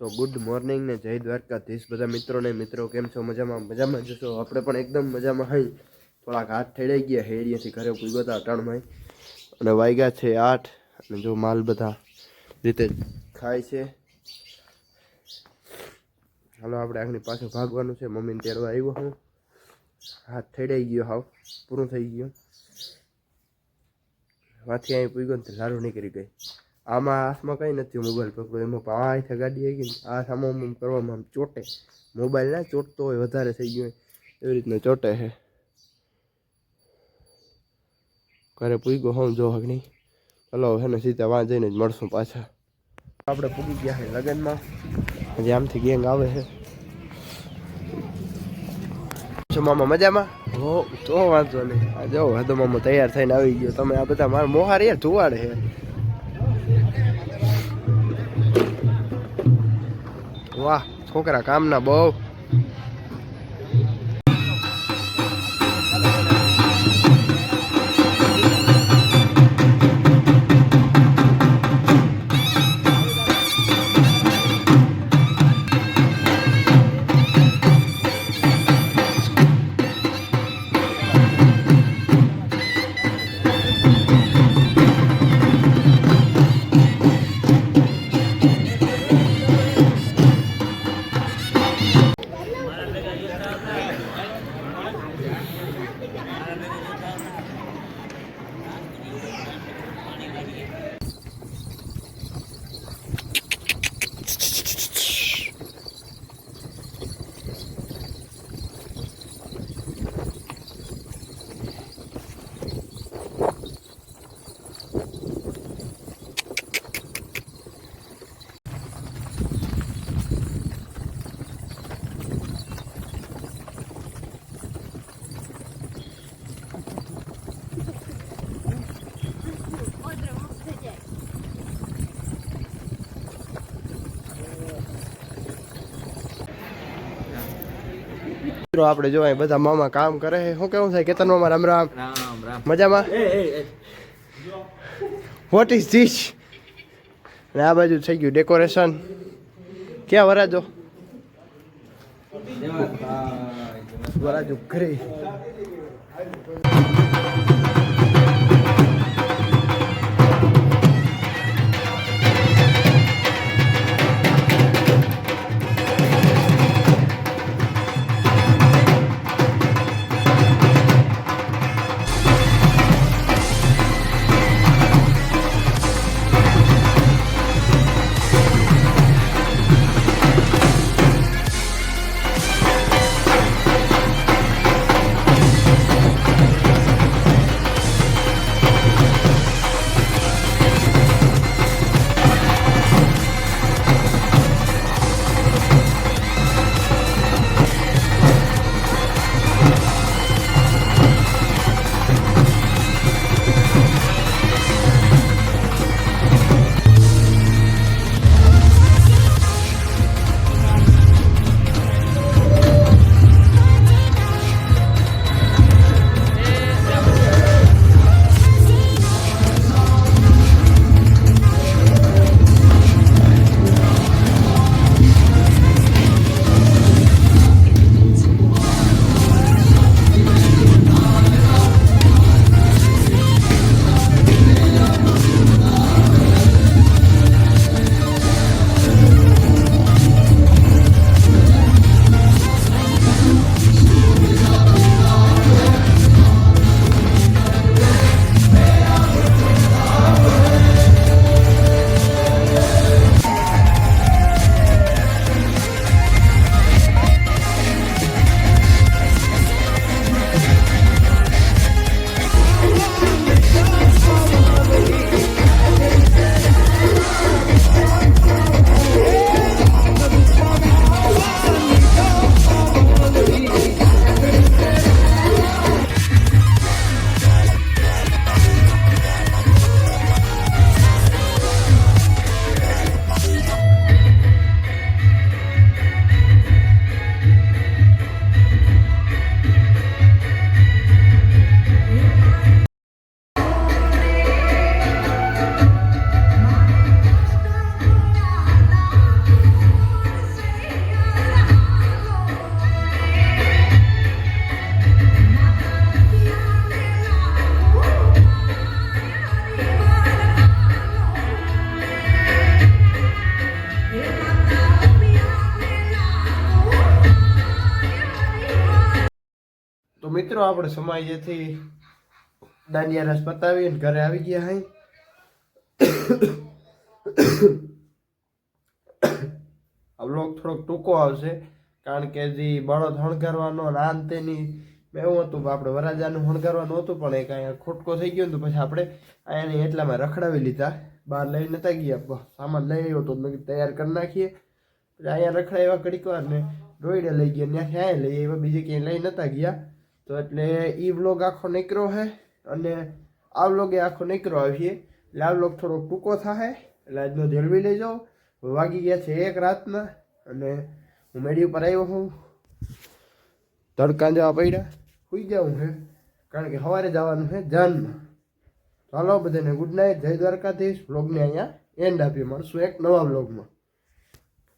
તો good morning ને જય દ્વારકાધીશ બધા મિત્રો કેમ છો? મજામાં જશો. આપણે પણ એકદમ મજામાં હઈ. થોડાક હાથ ઠેડાઈ ગયા હેડીએથી ઘરે પૂગ્યો હતા અટાણમાં અને વાગ્યા છે 8 અને જો માલ બધા રીતે ખાય છે. હાલો આપણે આગની પાછું ભાગવાનું છે. મમ્મીને તેડવા આવ્યો હું. હાથ ઠેડાઈ ગયો, હાવ પૂરું થઈ ગયું. વાથી અહીં પૂગ્યો ને લારું નીકળી ગઈ. આમાં હાથમાં કંઈ નથી, મોબાઈલ પકડો એમાં પાંચ ગાડી આવી ગઈ. આ સામો કરવામાં આમ ચોટે, મોબાઈલ ના ચોટતો હોય વધારે થઈ ગયો એવી રીતના ચોટે છે. ઘરે પૂગ્યો હોઉં જો હગણી. ચલો હે ને સીધા વાં જઈને જ મળશું પાછા. આપણે પૂગી ગયા છે લગ્નમાં. હજી આમથી ગેંગ આવે છે. મામા મજામાં? હો તો વાંધો નહીં. આ જો હદો મામો તૈયાર થઈને આવી ગયો. તમે આ બધા મારા મોહાર યાર ધુવાડે છે. વાહ છોકરા કામના બહુ. આપણે જો બધા મામા કામ કરે છે. શું કેવું થાય કેતન મામા? રામ રામ. મજામાં? What is this? અને આ બાજુ થઈ ગયું ડેકોરેશન. ક્યાં વરાજો? વરાજો ઘરે. તો મિત્રો આપણે સમય જેથી દાંડિયા રસ પતાવીને ઘરે આવી ગયા હઈ. આ બ્લોગ થોડોક ટૂંકો આવશે કારણ કે જે બળદ હણગારવાનો નાન તેની એવું હતું કે આપણે વરાજાનું હણગારવાનું હતું પણ એક અહીંયા ખોટકો થઈ ગયો ને તો પછી આપણે અહીંયા એટલામાં રખડાવી લીધા. બહાર લઈ નતા ગયા, સામાન લઈ આવ્યો તો મેં તૈયાર કરી નાખીએ. પછી અહીંયા રખડાવ્યા ઘડીક વાર ને રોઈડે લઈ ગયા, ત્યાંથી અહીંયા લઈ આવ્યા, બીજે ક્યાંય લઈ નતા ગયા. તો એટલે એ બ્લોગ આખો નીકળ્યો છે અને આ બ્લોગ એ આખો નીકળ્યો આવીએ એટલે આ બ્લોગ થોડોક ટૂંકો થાય એટલે આજનો જળવી લઈ જાઓ. વાગી ગયા છે 1 રાતના અને હું મેળી ઉપર આવ્યો હું. તડકા જવા પડ્યા, સુઈ જાઉં છે કારણ કે સવારે જવાનું છે જાનમાં. ચાલો બધાને ગુડ નાઇટ, જય દ્વારકાધીશ. બ્લોગને અહીંયા એન્ડ આપીએ, મળશું એક નવા બ્લોગમાં.